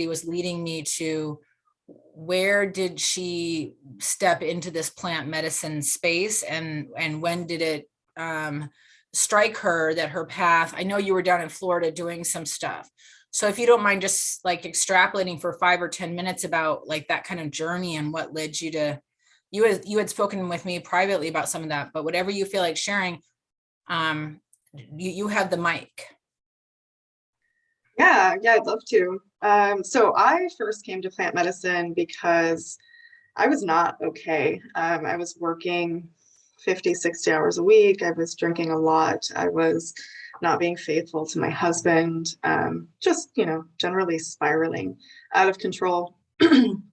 was leading me to, where did she step into this plant medicine space, and when did it strike her that her path, I know you were down in Florida doing some stuff. So if you don't mind just like extrapolating for 5 or 10 minutes about like that kind of journey and what led you to, you had spoken with me privately about some of that, but whatever you feel like sharing, you have the mic. Yeah, I'd love to. So I first came to plant medicine because I was not okay. I was working 50, 60 hours a week. I was drinking a lot. I was not being faithful to my husband, just, generally spiraling out of control. And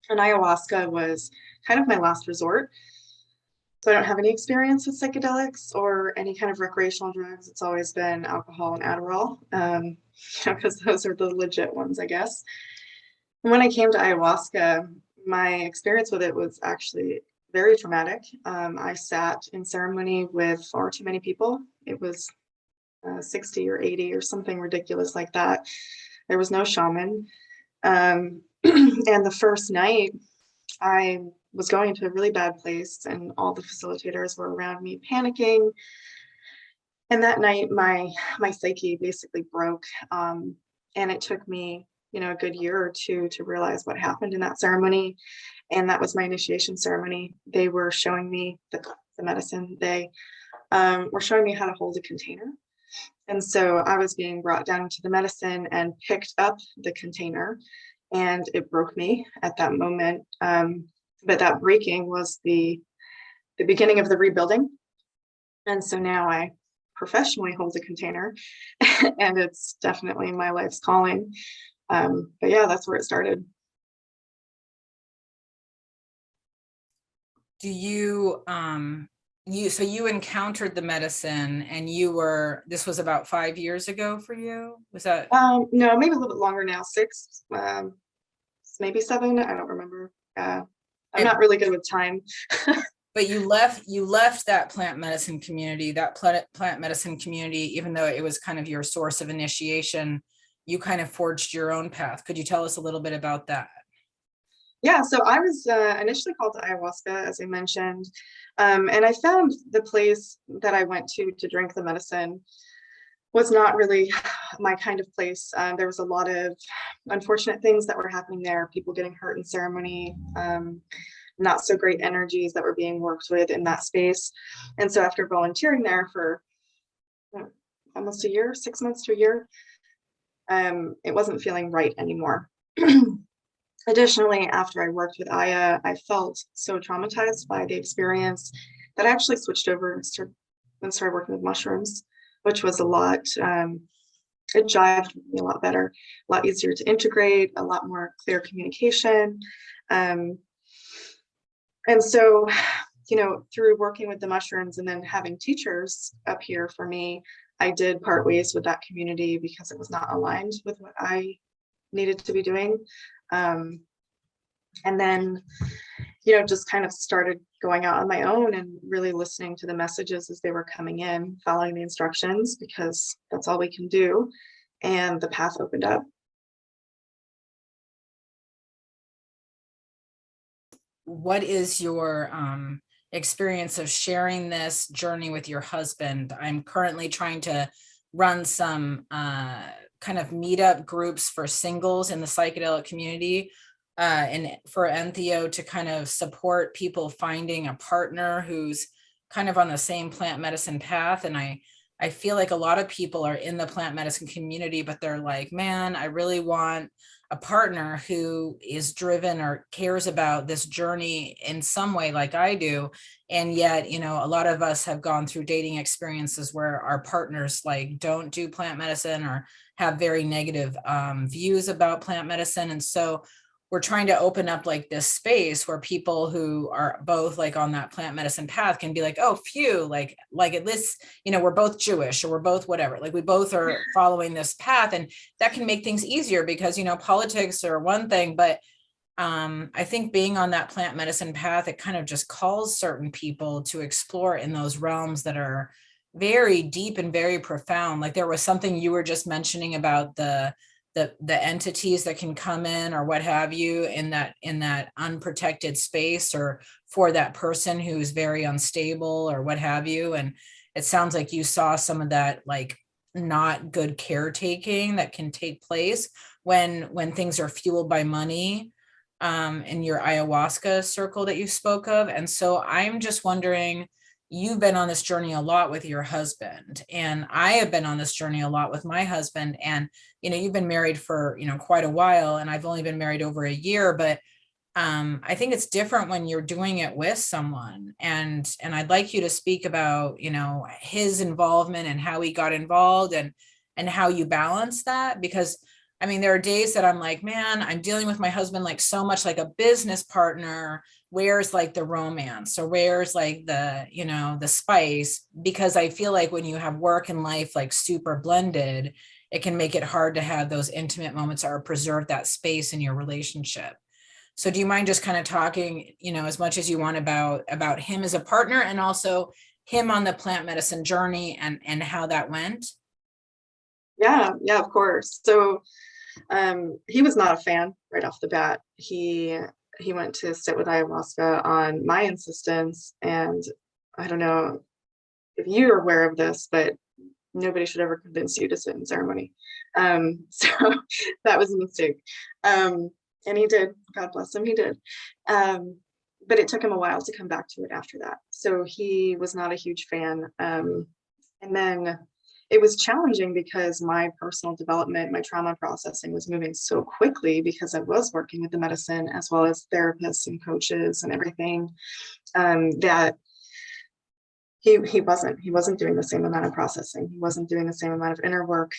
ayahuasca was kind of my last resort. So I don't have any experience with psychedelics or any kind of recreational drugs. It's always been alcohol and Adderall, because those are the legit ones, I guess. And when I came to ayahuasca, my experience with it was actually very traumatic. I sat in ceremony with far too many people. It was 60 or 80 or something ridiculous like that. There was no shaman. And the first night, I was going to a really bad place, and all the facilitators were around me panicking. And that night, my psyche basically broke. And it took me, a good year or two to realize what happened in that ceremony. And that was my initiation ceremony. They were showing me the medicine. They were showing me how to hold a container. And so I was being brought down into the medicine and picked up the container, and it broke me at that moment. But that breaking was the beginning of the rebuilding. And so now I professionally hold a container, and it's definitely my life's calling. But yeah, that's where it started. Do you, so you encountered the medicine, and this was about 5 years ago for you? Was that? No, maybe a little bit longer now, 6, maybe 7, I don't remember. I'm not really good with time. But you left that plant medicine community, even though it was kind of your source of initiation, you kind of forged your own path. Could you tell us a little bit about that? Yeah, so I was initially called to ayahuasca, as I mentioned, and I found the place that I went to drink the medicine was not really my kind of place. There was a lot of unfortunate things that were happening there, people getting hurt in ceremony, not so great energies that were being worked with in that space. And so after volunteering there for almost a year, 6 months to a year, it wasn't feeling right anymore. Additionally, after I worked with Aya, I felt so traumatized by the experience that I actually switched over and started working with mushrooms, which was a lot, it jived with me a lot better, a lot easier to integrate, a lot more clear communication. And so, through working with the mushrooms and then having teachers up here for me, I did part ways with that community because it was not aligned with what I needed to be doing. And then, just kind of started going out on my own and really listening to the messages as they were coming in, following the instructions, because that's all we can do. And the path opened up. What is your experience of sharing this journey with your husband? I'm currently trying to run some kind of meetup groups for singles in the psychedelic community, and for Entheo to kind of support people finding a partner who's kind of on the same plant medicine path. And I feel like a lot of people are in the plant medicine community, but they're like, man, I really want a partner who is driven or cares about this journey in some way like I do. And yet, a lot of us have gone through dating experiences where our partners like don't do plant medicine or have very negative views about plant medicine. And so we're trying to open up like this space where people who are both like on that plant medicine path can be like, oh, phew, like at least, we're both Jewish or we're both whatever, like we both are following this path. And that can make things easier because, politics are one thing, but I think being on that plant medicine path, it kind of just calls certain people to explore in those realms that are very deep and very profound. Like there was something you were just mentioning about the the entities that can come in or what have you in that unprotected space, or for that person who's very unstable or what have you. And it sounds like you saw some of that, like, not good caretaking that can take place when things are fueled by money, in your ayahuasca circle that you spoke of. And so I'm just wondering, you've been on this journey a lot with your husband, and I have been on this journey a lot with my husband. And you've been married for quite a while, and I've only been married over a year, but I think it's different when you're doing it with someone. And I'd like you to speak about his involvement and how he got involved, and how you balance that. Because I mean, there are days that I'm like, man, I'm dealing with my husband like so much like a business partner. Where's like the romance, or where's like the spice? Because I feel like when you have work and life like super blended, it can make it hard to have those intimate moments or preserve that space in your relationship. So do you mind just kind of talking, as much as you want about him as a partner, and also him on the plant medicine journey, and how that went? Yeah, yeah, of course. So he was not a fan right off the bat. He went to sit with ayahuasca on my insistence, and I don't know if you're aware of this, but nobody should ever convince you to sit in ceremony. So that was a mistake. And he did, God bless him, he did. But it took him a while to come back to it after that. So he was not a huge fan. And then it was challenging because my personal development, my trauma processing was moving so quickly, because I was working with the medicine as well as therapists and coaches and everything, that he wasn't doing the same amount of processing. He wasn't doing the same amount of inner work.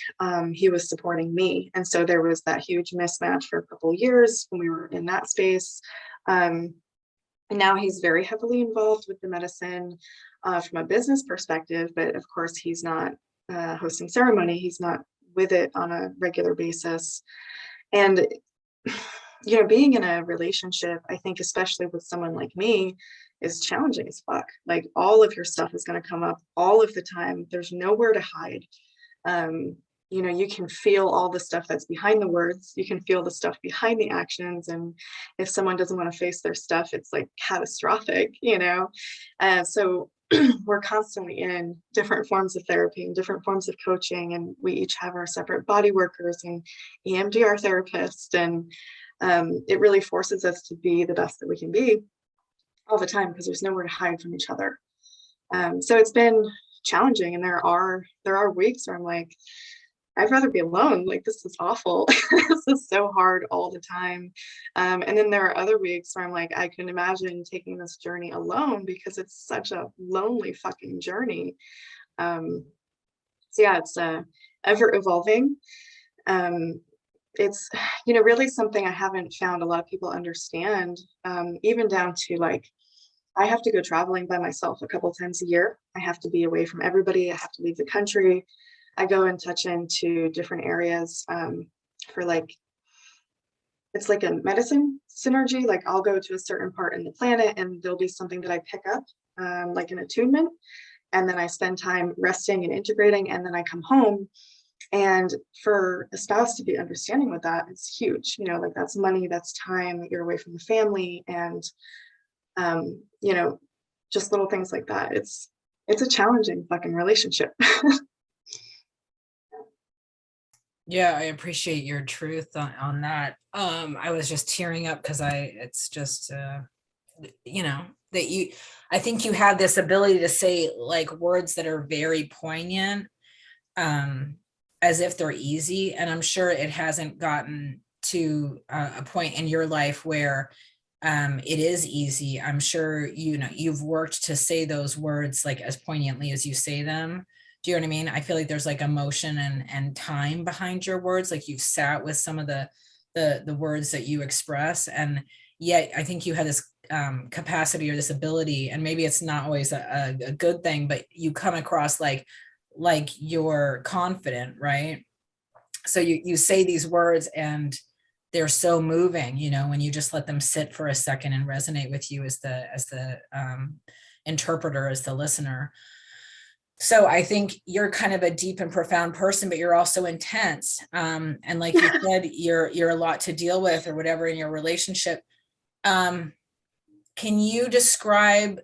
He was supporting me. And so there was that huge mismatch for a couple of years when we were in that space. And now he's very heavily involved with the medicine from a business perspective, but of course he's not hosting ceremony. He's not with it on a regular basis. And being in a relationship, I think, especially with someone like me, is challenging as fuck. Like, all of your stuff is going to come up all of the time. There's nowhere to hide. You can feel all the stuff that's behind the words. You can feel the stuff behind the actions. And if someone doesn't want to face their stuff, it's like catastrophic. So we're constantly in different forms of therapy and different forms of coaching. And we each have our separate body workers and EMDR therapists. And it really forces us to be the best that we can be all the time, because there's nowhere to hide from each other. So it's been challenging, and there are weeks where I'm like, I'd rather be alone. Like, this is awful. This is so hard all the time. And then there are other weeks where I'm like, I can imagine taking this journey alone, because it's such a lonely fucking journey. So yeah, it's ever evolving. It's really something I haven't found a lot of people understand, even down to, like, I have to go traveling by myself a couple times a year. I have to be away from everybody. I have to leave the country. I go and touch into different areas for, like, it's like a medicine synergy. Like, I'll go to a certain part in the planet, and there'll be something that I pick up, like an attunement. And then I spend time resting and integrating, and then I come home. And for a spouse to be understanding with that, it's huge. Like, that's money, that's time, you're away from the family, and just little things like that. It's a challenging fucking relationship. Yeah, I appreciate your truth on that. I was just tearing up because it's just, that I think you have this ability to say like words that are very poignant, as if they're easy. And I'm sure it hasn't gotten to a point in your life where it is easy. I'm sure, you've worked to say those words like as poignantly as you say them. Do you know what I mean? I feel like there's like emotion and time behind your words. Like, you've sat with some of the words that you express. And yet I think you had this capacity or this ability, and maybe it's not always a good thing, but you come across like you're confident, right? So you say these words, and they're so moving, when you just let them sit for a second and resonate with you as the interpreter, as the listener. So I think you're kind of a deep and profound person, but you're also intense. And like you said, you're a lot to deal with or whatever in your relationship. Um, can you describe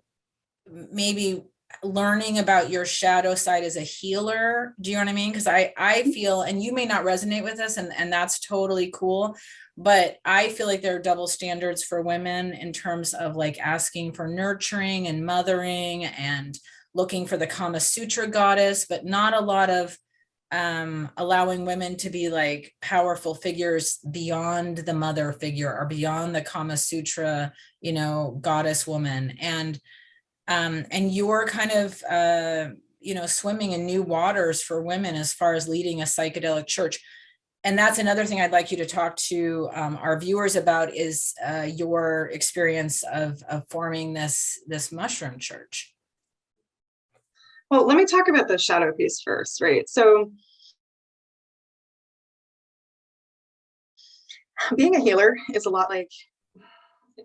maybe learning about your shadow side as a healer? Do you know what I mean? Because I feel, and you may not resonate with this, and that's totally cool, but I feel like there are double standards for women in terms of like asking for nurturing and mothering and looking for the Kama Sutra goddess, but not a lot of allowing women to be like powerful figures beyond the mother figure or beyond the Kama Sutra, goddess woman. And you're kind of swimming in new waters for women as far as leading a psychedelic church. And that's another thing I'd like you to talk to our viewers about is your experience of forming this mushroom church. Well, let me talk about the shadow piece first, right? So being a healer is a lot like,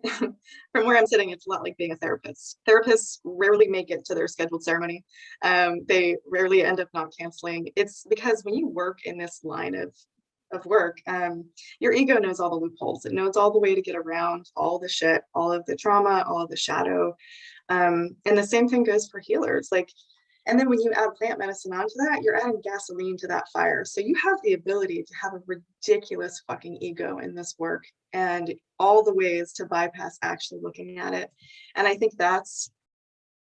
from where I'm sitting, it's a lot like being a therapist. Therapists rarely make it to their scheduled ceremony. They rarely end up not canceling. It's because when you work in this line of work, your ego knows all the loopholes. It knows all the way to get around all the shit, all of the trauma, all of the shadow. And the same thing goes for healers. And then when you add plant medicine onto that, you're adding gasoline to that fire. So you have the ability to have a ridiculous fucking ego in this work and all the ways to bypass actually looking at it. And I think that's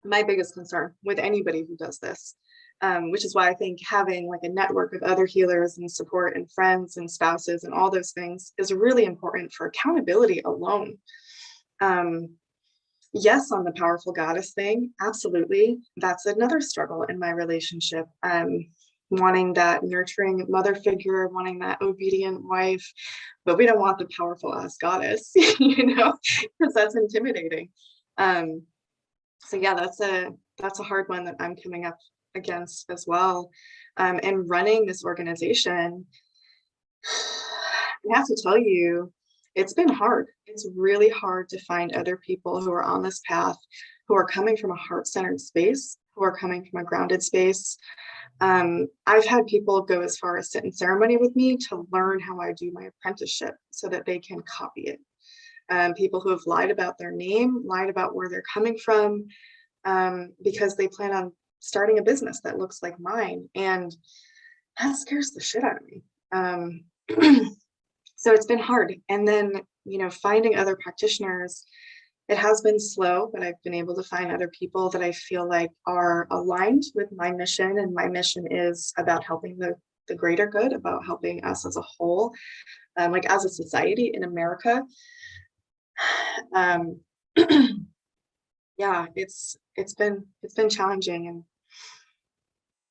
my biggest concern with anybody who does this, which is why I think having like a network of other healers and support and friends and spouses and all those things is really important for accountability alone. Yes, on the powerful goddess thing, absolutely. That's another struggle in my relationship. Wanting that nurturing mother figure, wanting that obedient wife, but we don't want the powerful ass goddess, because that's intimidating. So yeah, that's a hard one that I'm coming up against as well. And running this organization, I have to tell you, it's been hard. It's really hard to find other people who are on this path, who are coming from a heart-centered space, who are coming from a grounded space. I've had people go as far as sit in ceremony with me to learn how I do my apprenticeship so that they can copy it. People who have lied about their name, lied about where they're coming from, because they plan on starting a business that looks like mine. And that scares the shit out of me. So it's been hard. And then, finding other practitioners, it has been slow, but I've been able to find other people that I feel like are aligned with my mission. And my mission is about helping the greater good, about helping us as a whole, like as a society in America. Yeah, it's been challenging, and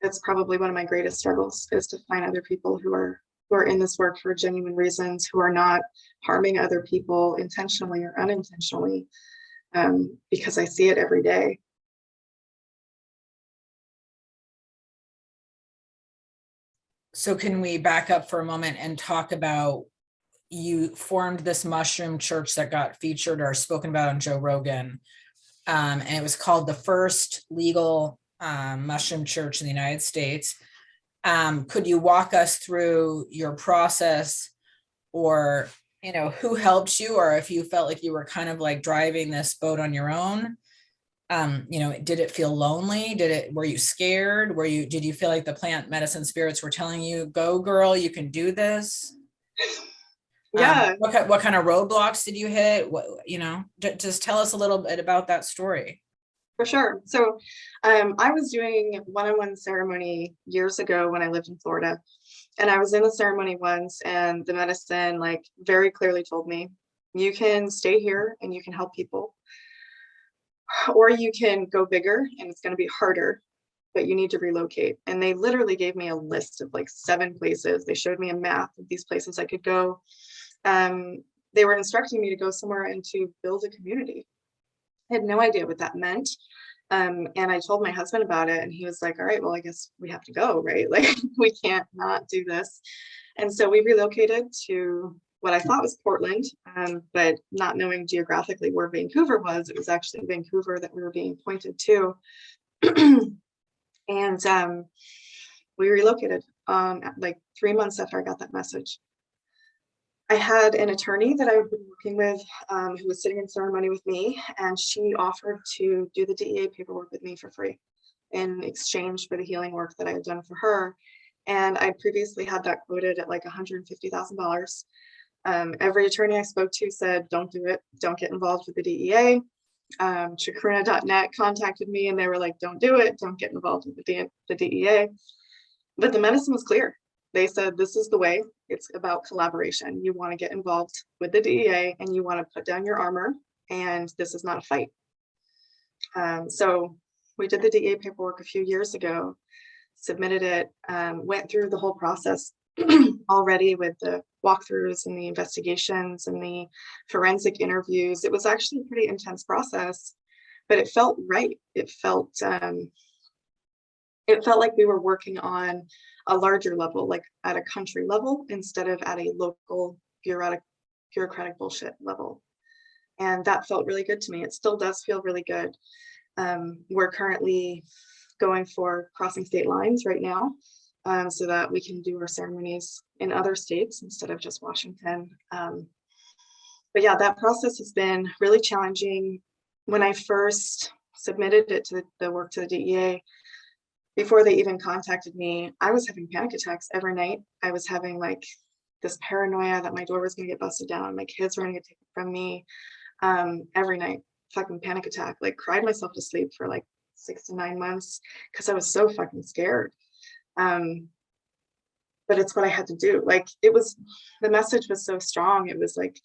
that's probably one of my greatest struggles, is to find other people who are in this work for genuine reasons, who are not harming other people intentionally or unintentionally, because I see it every day. So can we back up for a moment and talk about, you formed this mushroom church that got featured or spoken about on Joe Rogan, and it was called the first legal mushroom church in the United States. Could you walk us through your process, or who helped you, or if you felt like you were kind of like driving this boat on your own? Did it feel lonely? Were you scared? Did you feel like the plant medicine spirits were telling you, go girl, you can do this? Yeah, What kind of roadblocks did you hit? Just tell us a little bit about that story. for sure. So I was doing one-on-one ceremony years ago when I lived in Florida. And I was in the ceremony once, and the medicine very clearly told me, you can stay here and you can help people, or you can go bigger and it's going to be harder, but you need to relocate. And they literally gave me a list of 7 places. They showed me a map of these places I could go. They were instructing me to go somewhere and to build a community. I had no idea what that meant. And I told my husband about it, and he was like, all right, well, I guess we have to go, right? We can't not do this. And so we relocated to what I thought was Portland, but not knowing geographically where Vancouver was, it was actually Vancouver that we were being pointed to. And we relocated like 3 months after I got that message. I had an attorney that I had been working with who was sitting in ceremony with me, and she offered to do the DEA paperwork with me for free in exchange for the healing work that I had done for her. And I previously had that quoted at like $150,000. Every attorney I spoke to said, don't do it, don't get involved with the DEA. Chakruna.net contacted me and they were like, don't do it, don't get involved with the DEA. But the medicine was clear. They said, this is the way. It's about collaboration. You want to get involved with the DEA and you want to put down your armor, and this is not a fight. So we did the DEA paperwork a few years ago, submitted it, went through the whole process already with the walkthroughs and the investigations and the forensic interviews. It was actually a pretty intense process, but it felt right. It felt like we were working on a larger level, like at a country level, instead of at a local bureaucratic bullshit level. And that felt really good to me. It still does feel really good. We're currently going for crossing state lines right now, so that we can do our ceremonies in other states instead of just Washington. But yeah, that process has been really challenging. When I first submitted it to the work to the DEA, before they even contacted me, I was having panic attacks every night. I was having like this paranoia that my door was gonna get busted down, my kids were gonna get taken from me. Every night, fucking panic attack, like cried myself to sleep for like 6 to 9 months because I was so fucking scared. But it's what I had to do. Like, it was, the message was so strong. It was like,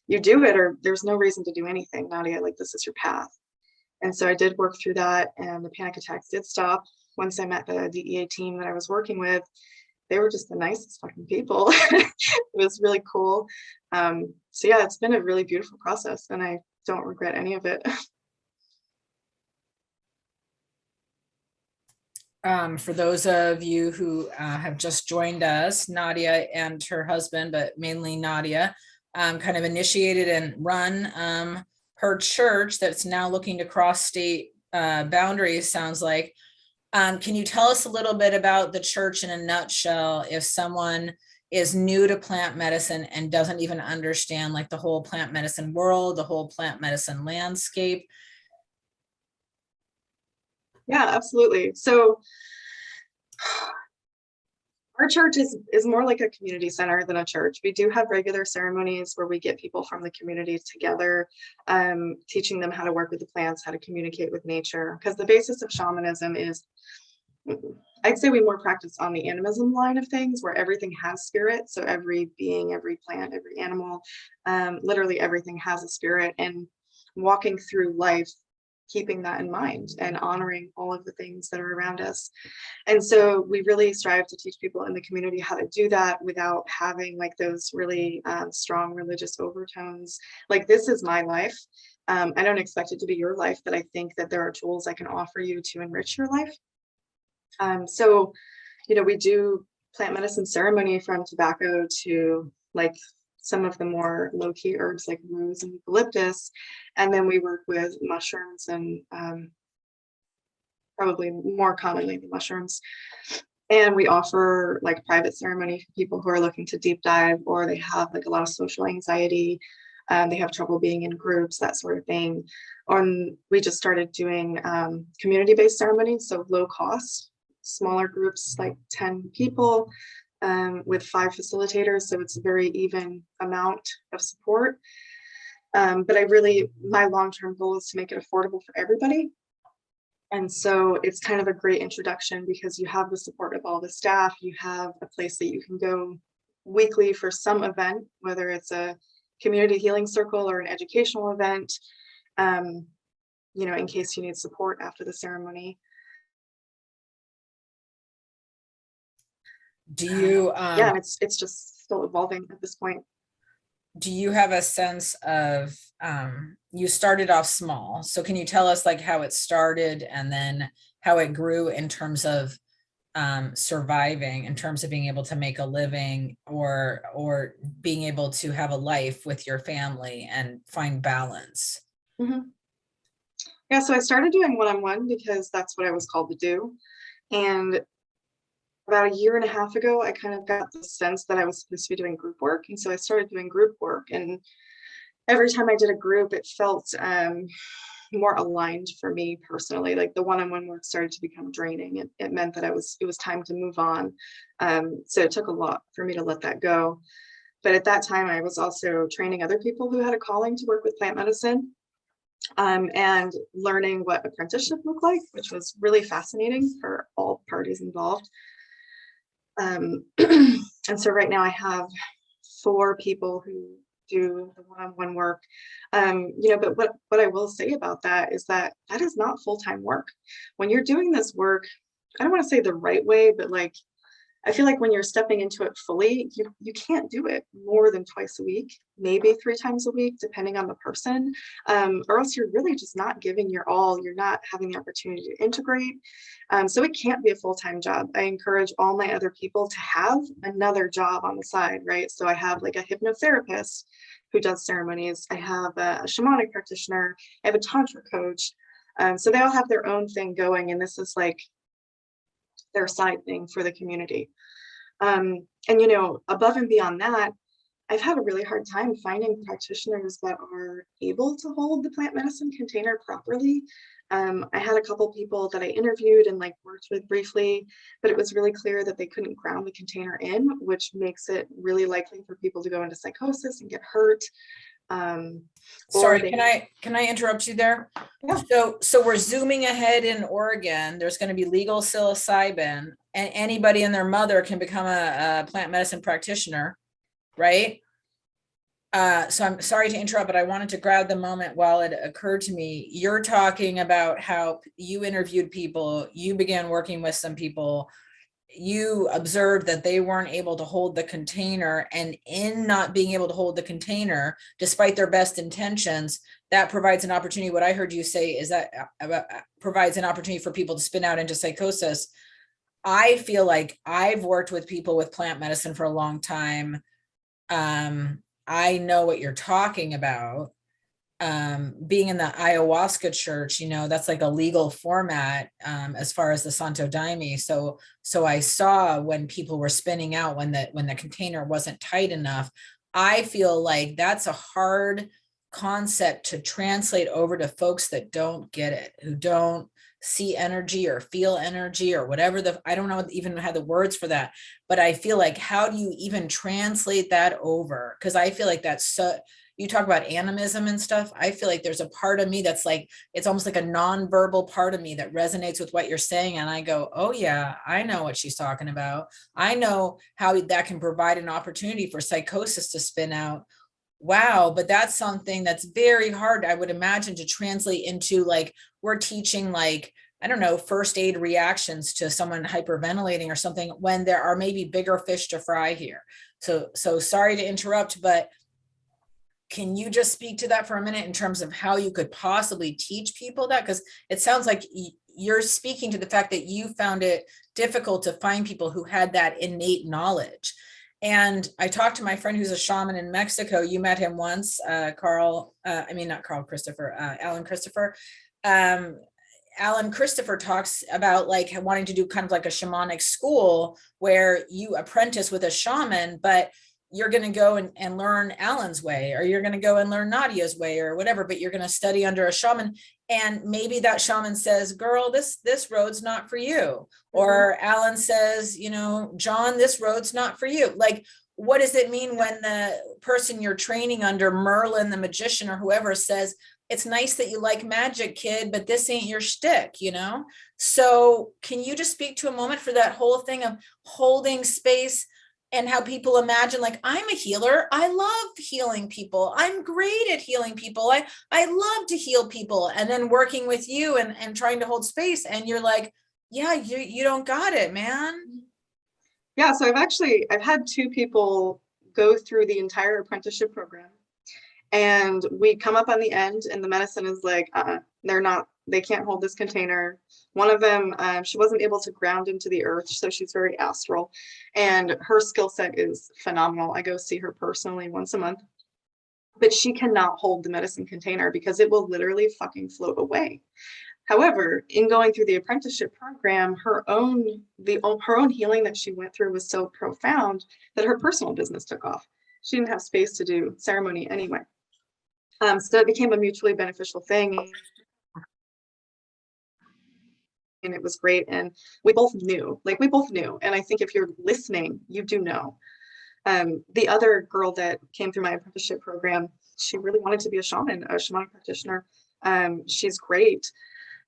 you do it or there's no reason to do anything, Nadia, like this is your path. And so I did work through that, and the panic attacks did stop once I met the DEA team that I was working with. They were just the nicest fucking people. It was really cool. So yeah, it's been a really beautiful process and I don't regret any of it. For those of you who have just joined us, Nadia and her husband, but mainly Nadia, kind of initiated and run her church that's now looking to cross state boundaries, sounds like. Can you tell us a little bit about the church in a nutshell, if someone is new to plant medicine and doesn't even understand like the whole plant medicine world, the whole plant medicine landscape? Yeah, absolutely. So our church is more like a community center than a church. We do have regular ceremonies where we get people from the community together, teaching them how to work with the plants, how to communicate with nature. Because the basis of shamanism is, I'd say we more practice on the animism line of things, where everything has spirit. So every being, every plant, every animal, literally everything has a spirit, and walking through life keeping that in mind and honoring all of the things that are around us. And so we really strive to teach people in the community how to do that without having like those really strong religious overtones. Like, this is my life. I don't expect it to be your life, but I think that there are tools I can offer you to enrich your life. So, you know, we do plant medicine ceremony from tobacco to like some of the more low-key herbs like rose and eucalyptus. And then we work with mushrooms and probably more commonly the mushrooms. And we offer like private ceremony for people who are looking to deep dive, or they have like a lot of social anxiety. They have trouble being in groups, that sort of thing. Or we just started doing community-based ceremonies, so low cost, smaller groups, like 10 people with 5 facilitators. So it's a very even amount of support. But my long-term goal is to make it affordable for everybody. And so it's kind of a great introduction because you have the support of all the staff. You have a place that you can go weekly for some event, whether it's a community healing circle or an educational event, you know, in case you need support after the ceremony. Do you yeah, and it's just still evolving at this point. do you have a sense of you started off small, so can you tell us like how it started and then how it grew in terms of surviving, in terms of being able to make a living, or being able to have a life with your family and find balance? Mm-hmm. Yeah, so I started doing one-on-one because that's what I was called to do. And about a year and a half ago, I kind of got the sense that I was supposed to be doing group work. And so I started doing group work. And every time I did a group, it felt more aligned for me personally. Like the one-on-one work started to become draining. It meant that it was time to move on. So it took a lot for me to let that go. But at that time, I was also training other people who had a calling to work with plant medicine, and learning what apprenticeship looked like, which was really fascinating for all parties involved. And so right now I have 4 people who do the one-on-one work. But what I will say about that is that is not full-time work. When you're doing this work, I don't want to say the right way, but like I feel like when you're stepping into it fully, you can't do it more than twice a week, maybe 3 times a week, depending on the person, or else you're really just not giving your all. You're not having the opportunity to integrate. So it can't be a full-time job. I encourage all my other people to have another job on the side, right? So I have like a hypnotherapist who does ceremonies. I have a shamanic practitioner. I have a tantra coach. So they all have their own thing going, and this is like their side thing for the community. And above and beyond that, I've had a really hard time finding practitioners that are able to hold the plant medicine container properly. I had a couple people that I interviewed and like worked with briefly, but it was really clear that they couldn't ground the container in, which makes it really likely for people to go into psychosis and get hurt. Sorry, can I interrupt you there? Yeah. So we're zooming ahead in Oregon. There's going to be legal psilocybin, and anybody and their mother can become a plant medicine practitioner, right? So I'm sorry to interrupt, but I wanted to grab the moment while it occurred to me. You're talking about how you interviewed people, you began working with some people, you observed that they weren't able to hold the container, and in not being able to hold the container, despite their best intentions, that provides an opportunity. What I heard you say is that provides an opportunity for people to spin out into psychosis. I feel like I've worked with people with plant medicine for a long time. I know what you're talking about. Being in the ayahuasca church, that's like a legal format, as far as the Santo Daime. So I saw when people were spinning out, when the container wasn't tight enough. I feel like that's a hard concept to translate over to folks that don't get it, who don't see energy or feel energy or whatever I don't know even have the words for that, but I feel like, how do you even translate that over? Because I feel like that's so, you talk about animism and stuff. I feel like there's a part of me that's like, it's almost like a nonverbal part of me that resonates with what you're saying. And I go, oh yeah, I know what she's talking about. I know how that can provide an opportunity for psychosis to spin out. Wow. But that's something that's very hard, I would imagine, to translate into, like, we're teaching, like, I don't know, first aid reactions to someone hyperventilating or something, when there are maybe bigger fish to fry here. So sorry to interrupt, but can you just speak to that for a minute in terms of how you could possibly teach people that? Because it sounds like you're speaking to the fact that you found it difficult to find people who had that innate knowledge. And I talked to my friend who's a shaman in Mexico. You met him once, not Carl Christopher, Alan Christopher. Alan Christopher talks about like wanting to do kind of like a shamanic school where you apprentice with a shaman, but you're going to go and learn Alan's way, or you're going to go and learn Nadia's way or whatever, but you're going to study under a shaman. And maybe that shaman says, girl, this road's not for you. Mm-hmm. Or Alan says, John, this road's not for you. Like, what does it mean when the person you're training under, Merlin, the magician, or whoever, says, it's nice that you like magic, kid, but this ain't your shtick, So can you just speak to a moment for that whole thing of holding space and how people imagine, like, I'm a healer. I love healing people. I'm great at healing people. I love to heal people. And then working with you and trying to hold space. And you're like, yeah, you don't got it, man. Yeah. So I've had 2 people go through the entire apprenticeship program, and we come up on the end and the medicine is like, they can't hold this container. One of them, she wasn't able to ground into the earth, so she's very astral, and her skill set is phenomenal. I go see her personally once a month, but she cannot hold the medicine container because it will literally fucking float away. However, in going through the apprenticeship program, her own healing that she went through was so profound that her personal business took off. She didn't have space to do ceremony anyway. So it became a mutually beneficial thing, and it was great. And we both knew. And I think if you're listening, you do know. The other girl that came through my apprenticeship program, she really wanted to be a shamanic practitioner. She's great.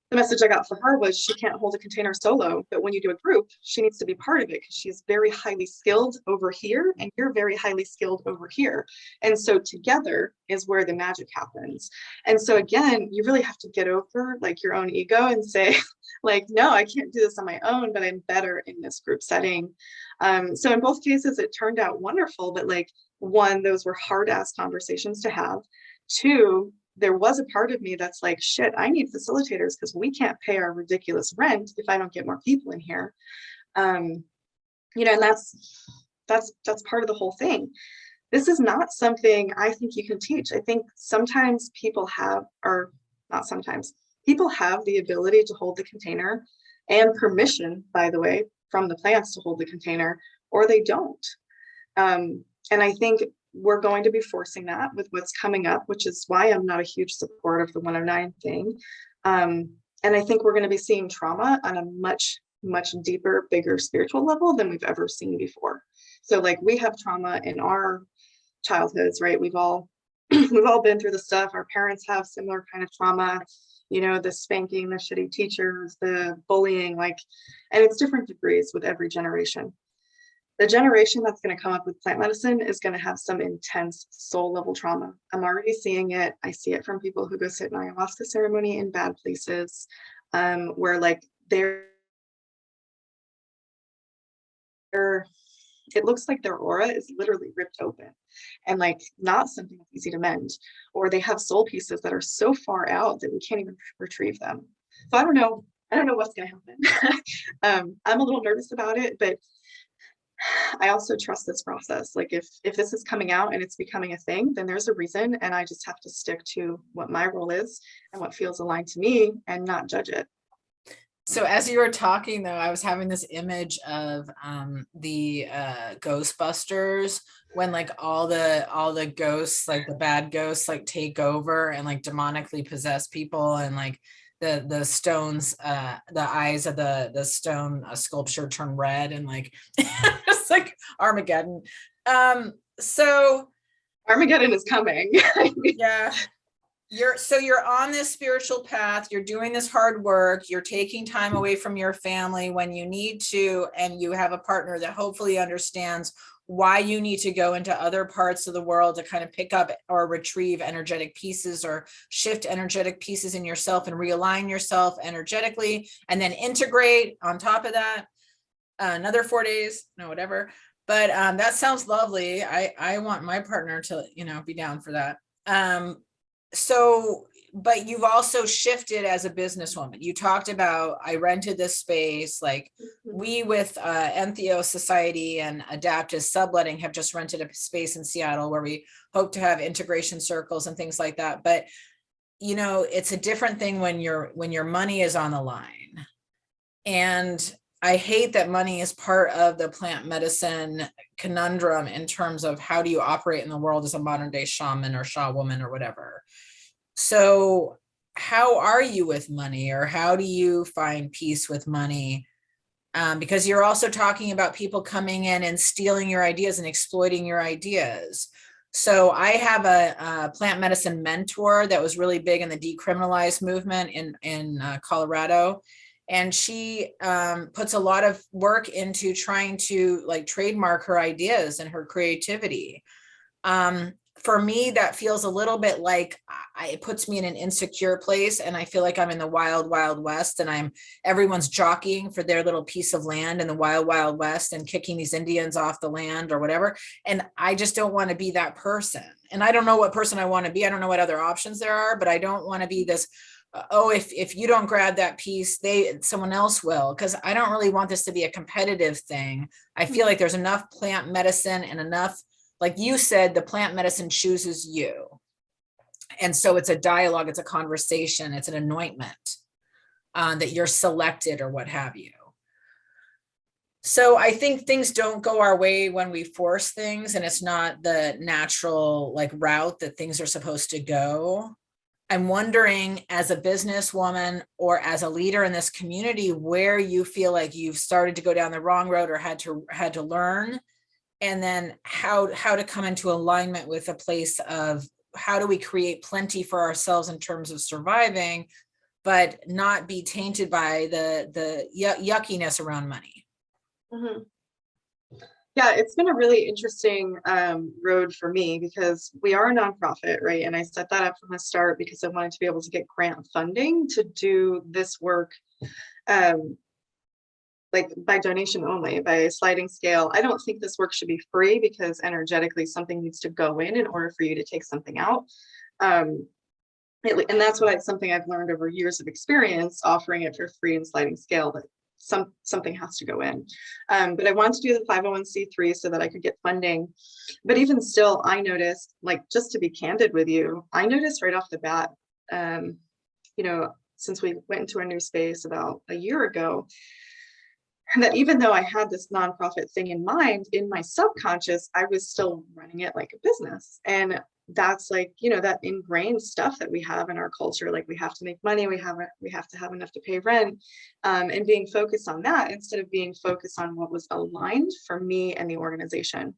The message I got for her was she can't hold a container solo, but when you do a group, she needs to be part of it because she's very highly skilled over here and you're very highly skilled over here. And so together is where the magic happens. And so again, you really have to get over like your own ego and say, like, no, I can't do this on my own, but I'm better in this group setting. So in both cases, it turned out wonderful, but like one, those were hard ass conversations to have. Two, there was a part of me that's like, shit, I need facilitators because we can't pay our ridiculous rent if I don't get more people in here. And that's part of the whole thing. This is not something I think you can teach. I think sometimes people have, or not sometimes, people have the ability to hold the container and permission, by the way, from the plants to hold the container, or they don't. And I think we're going to be forcing that with what's coming up, which is why I'm not a huge supporter of the 109 thing. And I think we're going to be seeing trauma on a much, much deeper, bigger spiritual level than we've ever seen before. So like we have trauma in our childhoods, right? We've all been through the stuff. Our parents have similar kind of trauma, the spanking, the shitty teachers, the bullying, and it's different degrees with every generation. The generation that's going to come up with plant medicine is going to have some intense soul level trauma. I'm already seeing it. I see it from people who go sit in ayahuasca ceremony in bad places, where it looks like their aura is literally ripped open and not something that's easy to mend, or they have soul pieces that are so far out that we can't even retrieve them. So I don't know what's going to happen. I'm a little nervous about it, but I also trust this process. Like if this is coming out and it's becoming a thing, then there's a reason, and I just have to stick to what my role is and what feels aligned to me and not judge it. So as you were talking though, I was having this image of the Ghostbusters when all the ghosts, the bad ghosts take over and demonically possess people, and the stones, the eyes of the stone sculpture turn red, and it's like Armageddon. So Armageddon is coming. Yeah. You're on this spiritual path, you're doing this hard work, you're taking time away from your family when you need to, and you have a partner that hopefully understands why you need to go into other parts of the world to kind of pick up or retrieve energetic pieces or shift energetic pieces in yourself and realign yourself energetically, and then integrate on top of that another 4 days, whatever. But that sounds lovely. I want my partner to, be down for that. But you've also shifted as a businesswoman. You talked about, I rented this space, we with Entheo Society and Adaptive Subletting have just rented a space in Seattle where we hope to have integration circles and things like that. But, it's a different thing when your money is on the line. And I hate that money is part of the plant medicine conundrum in terms of how do you operate in the world as a modern day shaman or shaw woman or whatever. So how are you with money, or how do you find peace with money? Because you're also talking about people coming in and stealing your ideas and exploiting your ideas. So I have a plant medicine mentor that was really big in the decriminalized movement in Colorado. And she puts a lot of work into trying to trademark her ideas and her creativity. For me, that feels a little bit it puts me in an insecure place, and I feel like I'm in the wild, wild west, and everyone's jockeying for their little piece of land in the wild, wild west and kicking these Indians off the land or whatever. And I just don't want to be that person. And I don't know what person I want to be. I don't know what other options there are, but I don't want to be this, if you don't grab that piece, someone else will, because I don't really want this to be a competitive thing. I feel like there's enough plant medicine and enough, like you said, the plant medicine chooses you. And so it's a dialogue, it's a conversation, it's an anointment. that you're selected or what have you. So I think things don't go our way when we force things, and it's not the natural like route that things are supposed to go. I'm wondering, as a businesswoman or as a leader in this community, where you feel like you've started to go down the wrong road or had to learn, and then how to come into alignment with a place of how do we create plenty for ourselves in terms of surviving, but not be tainted by the yuckiness around money. Mhm. Yeah, it's been a really interesting road for me because we are a nonprofit, right? And I set that up from the start because I wanted to be able to get grant funding to do this work, um, like by donation only, by a sliding scale. I don't think this work should be free because energetically something needs to go in order for you to take something out. Um, and that's something I've learned over years of experience offering it for free and sliding scale, that something has to go in. But I wanted to do the 501c3 so that I could get funding. But even still, I noticed, like, just to be candid with you, I noticed right off the bat, you know, since we went into a new space about a year ago, that even though I had this nonprofit thing in mind, in my subconscious, I was still running it like a business. And that's like, you know, that ingrained stuff that we have in our culture. Like, we have to make money, we have to have enough to pay rent, and being focused on that instead of being focused on what was aligned for me and the organization.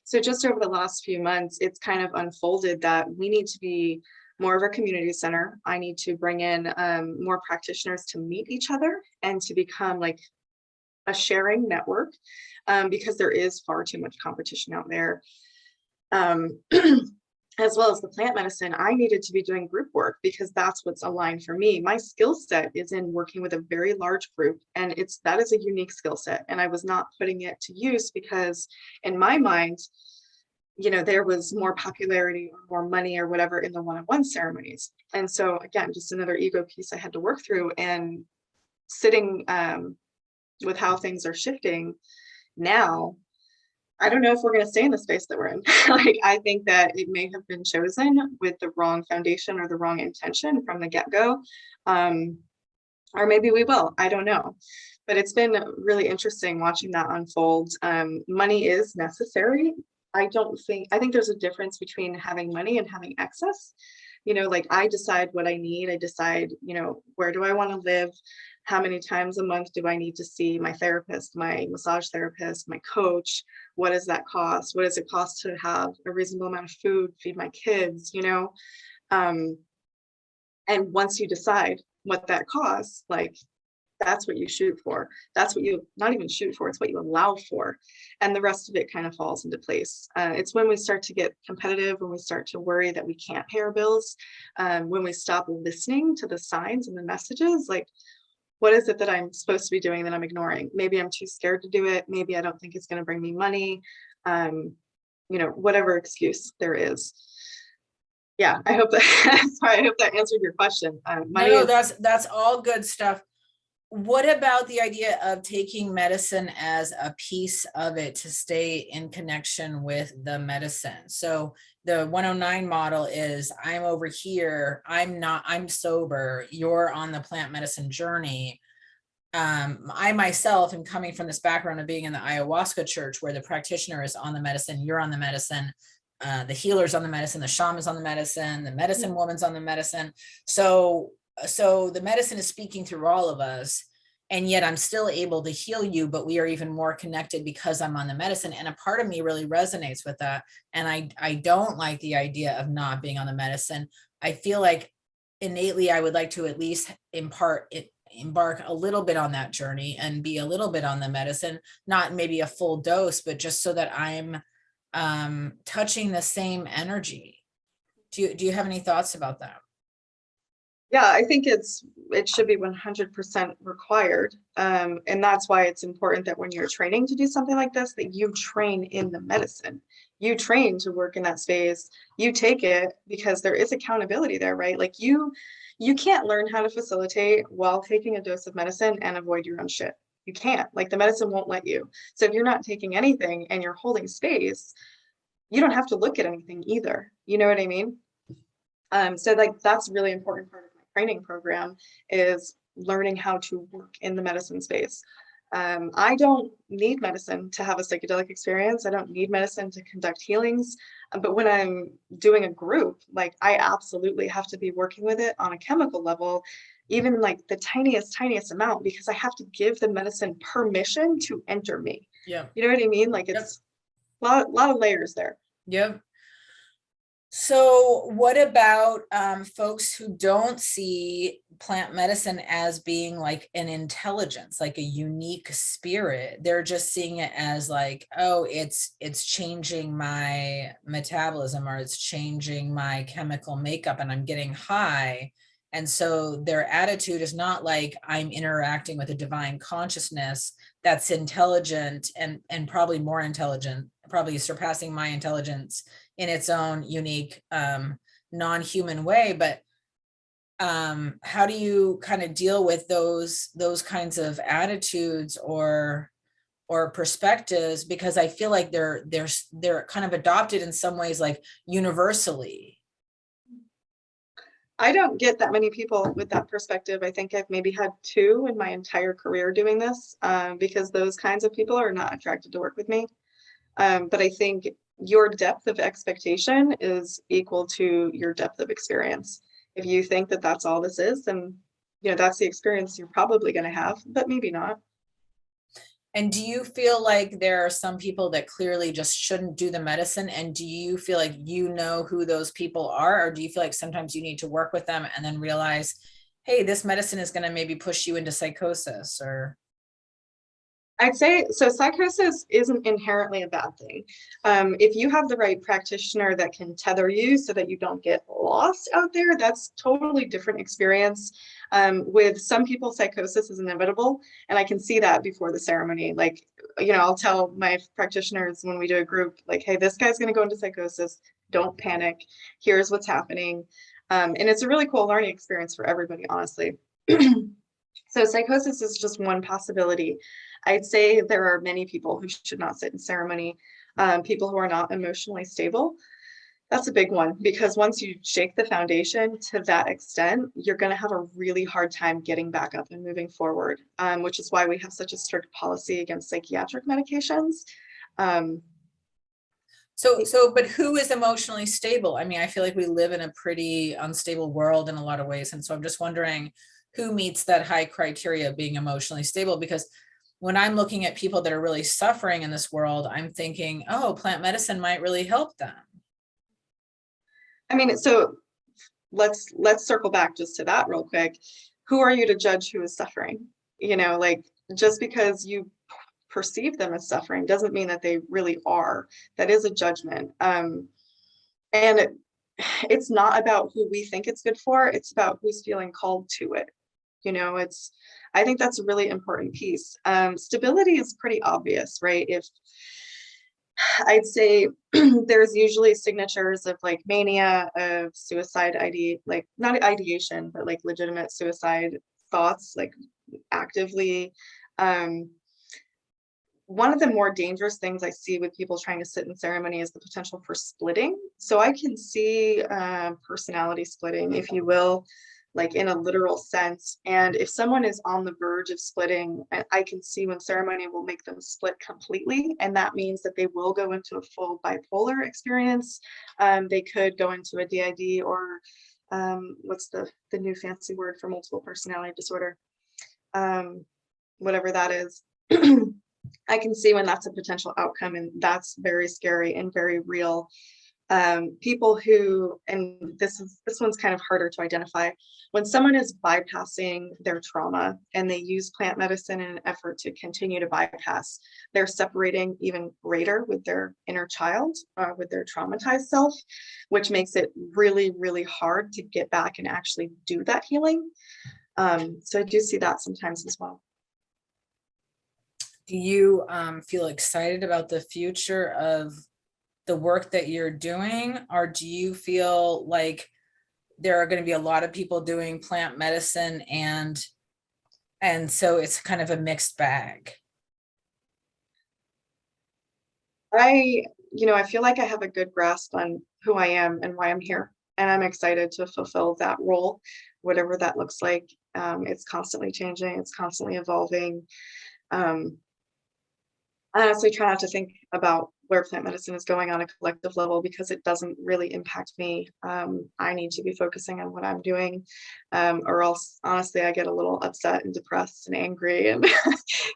So just over the last few months, it's kind of unfolded that we need to be more of a community center. I need to bring in more practitioners to meet each other and to become like a sharing network, because there is far too much competition out there. Um, as well as the plant medicine, I needed to be doing group work because that's what's aligned for me. My skill set is in working with a very large group, and that is a unique skill set. And I was not putting it to use because in my mind, you know, there was more popularity or more money or whatever in the one-on-one ceremonies. And so again, just another ego piece I had to work through, and sitting with how things are shifting now, I don't know if we're going to stay in the space that we're in. Like, I think that it may have been chosen with the wrong foundation or the wrong intention from the get-go. Or maybe we will, I don't know. But it's been really interesting watching that unfold. Money is necessary. I think there's a difference between having money and having excess. You know, like, I decide what I need. I decide, you know, where do I want to live? How many times a month do I need to see my therapist, my massage therapist, my coach? What does that cost? What does it cost to have a reasonable amount of food, feed my kids, you know? And once you decide what that costs, like, that's what you shoot for. That's what you not even shoot for, it's what you allow for. And the rest of it kind of falls into place. It's when we start to get competitive, when we start to worry that we can't pay our bills, when we stop listening to the signs and the messages, like, what is it that I'm supposed to be doing that I'm ignoring? Maybe I'm too scared to do it. Maybe I don't think it's going to bring me money. You know, whatever excuse there is. Yeah, I hope that sorry, I hope that answered your question. Money No, is that's all good stuff. What about the idea of taking medicine as a piece of it to stay in connection with the medicine? So the 109 model is, I'm over here, I'm sober, you're on the plant medicine journey. I myself am coming from this background of being in the ayahuasca church where the practitioner is on the medicine, you're on the medicine, the healer's on the medicine, the shaman's on the medicine, the medicine woman's on the medicine. So the medicine is speaking through all of us, and yet I'm still able to heal you, but we are even more connected because I'm on the medicine. And a part of me really resonates with that. And I don't like the idea of not being on the medicine. I feel like innately I would like to at least embark a little bit on that journey and be a little bit on the medicine, not maybe a full dose, but just so that I'm touching the same energy. Do you have any thoughts about that? Yeah, I think it should be 100% required. And that's why it's important that when you're training to do something like this, that you train in the medicine. You train to work in that space. You take it because there is accountability there, right? Like, you can't learn how to facilitate while taking a dose of medicine and avoid your own shit. You can't. Like, the medicine won't let you. So if you're not taking anything and you're holding space, you don't have to look at anything either. You know what I mean? So like, that's a really important part of my training program is learning how to work in the medicine space. I don't need medicine to have a psychedelic experience. I don't need medicine to conduct healings. But when I'm doing a group, like I absolutely have to be working with it on a chemical level, even like the tiniest amount, because I have to give the medicine permission to enter me. Yep. You know what I mean? Like Yep. it's lot of layers there. Yep. So what about folks who don't see plant medicine as being like an intelligence, like a unique spirit? They're just seeing it as like, oh, it's changing my metabolism, or it's changing my chemical makeup and I'm getting high. And so their attitude is not like I'm interacting with a divine consciousness that's intelligent and probably more intelligent, probably surpassing my intelligence in its own unique non-human way. But how do you kind of deal with those kinds of attitudes or perspectives? Because I feel like they're kind of adopted in some ways, like universally. I don't get that many people with that perspective. I think I've maybe had two in my entire career doing this, because those kinds of people are not attracted to work with me. But I think your depth of expectation is equal to your depth of experience. If you think that that's all this is, then that's the experience you're probably going to have, but maybe not. And do you feel like there are some people that clearly just shouldn't do the medicine? And do you feel like you know who those people are? Or do you feel like sometimes you need to work with them and then realize, hey, this medicine is going to maybe push you into psychosis? Or I'd say so. Psychosis isn't inherently a bad thing. If you have the right practitioner that can tether you so that you don't get lost out there, that's totally different experience. With some people, psychosis is inevitable, and I can see that before the ceremony. Like, I'll tell my practitioners when we do a group, like, hey, this guy's going to go into psychosis. Don't panic. Here's what's happening. And it's a really cool learning experience for everybody, honestly. So psychosis is just one possibility. I'd say there are many people who should not sit in ceremony. People who are not emotionally stable. That's a big one, because once you shake the foundation to that extent, you're going to have a really hard time getting back up and moving forward, which is why we have such a strict policy against psychiatric medications. but who is emotionally stable? I mean, I feel like we live in a pretty unstable world in a lot of ways. And so I'm just wondering who meets that high criteria of being emotionally stable? Because when I'm looking at people that are really suffering in this world, I'm thinking, oh, plant medicine might really help them. I mean, so let's circle back just to that real quick. Who are you to judge who is suffering? Like, just because you perceive them as suffering doesn't mean that they really are. That is a judgment. And it's not about who we think it's good for. It's about who's feeling called to it. I think that's a really important piece. Stability is pretty obvious, right? If I'd say there's usually signatures of like mania, of suicide like not ideation, but like legitimate suicide thoughts, like actively. One of the more dangerous things I see with people trying to sit in ceremony is the potential for splitting. So I can see personality splitting, if you will, like in a literal sense. And if someone is on the verge of splitting, I can see when ceremony will make them split completely. And that means that they will go into a full bipolar experience. They could go into a DID, or what's the new fancy word for multiple personality disorder? Whatever that is. I can see when that's a potential outcome, and that's very scary and very real. People who, and this one's kind of harder to identify, when someone is bypassing their trauma and they use plant medicine in an effort to continue to bypass, they're separating even greater with their inner child, with their traumatized self, which makes it really, really hard to get back and actually do that healing. So I do see that sometimes as well. Do you feel excited about the future of the work that you're doing, or do you feel like there are going to be a lot of people doing plant medicine and so it's kind of a mixed bag? I feel like I have a good grasp on who I am and why I'm here, and I'm excited to fulfill that role whatever that looks like. It's constantly changing, it's constantly evolving. Um, I honestly try not to think about where plant medicine is going on a collective level because it doesn't really impact me. I need to be focusing on what I'm doing, or else honestly I get a little upset and depressed and angry and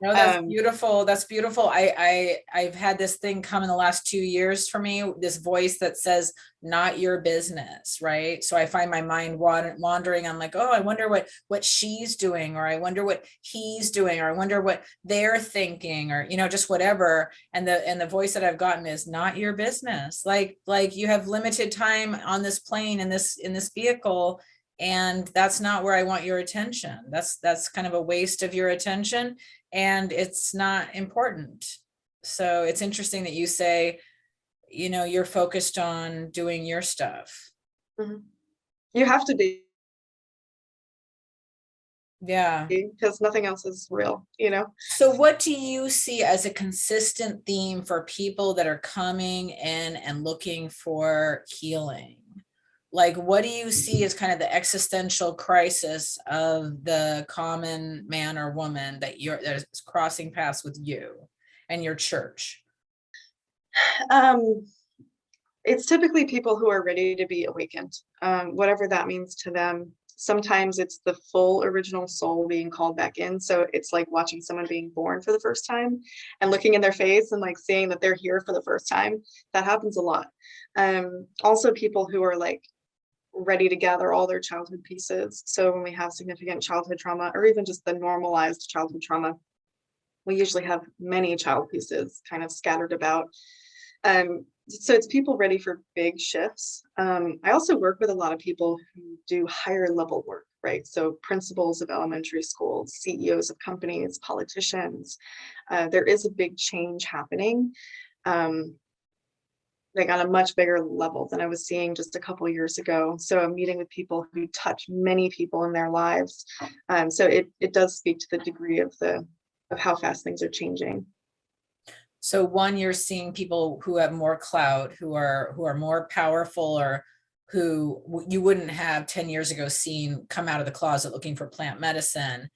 No, that's um, beautiful. That's beautiful. I've had this thing come in the last 2 years for me, this voice that says, not your business, right? So I find my mind wandering. I'm like, oh, I wonder what she's doing, or I wonder what he's doing, or I wonder what they're thinking, or just whatever. And the voice that I've gotten is, not your business. Like you have limited time on this plane, in this vehicle, and that's not where I want your attention. That's kind of a waste of your attention, and it's not important. So it's interesting that you say, you're focused on doing your stuff. mhm. You have to be, Yeah. because nothing else is real. So what do you see as a consistent theme for people that are coming in and looking for healing? Like, what do you see as kind of the existential crisis of the common man or woman that's crossing paths with you and your church? Um, it's typically people who are ready to be awakened, whatever that means to them. Sometimes it's the full original soul being called back in. So it's like watching someone being born for the first time and looking in their face and like seeing that they're here for the first time. That happens a lot. Also, people who are like ready to gather all their childhood pieces. So when we have significant childhood trauma, or even just the normalized childhood trauma, we usually have many child pieces kind of scattered about. So it's people ready for big shifts. I also work with a lot of people who do higher level work, right? So principals of elementary schools, CEOs of companies, politicians. There is a big change happening, like on a much bigger level than I was seeing just a couple of years ago. So I'm meeting with people who touch many people in their lives. So it does speak to the degree of how fast things are changing. So one, you're seeing people who have more clout, who are more powerful, or who you wouldn't have 10 years ago seen come out of the closet looking for plant medicine.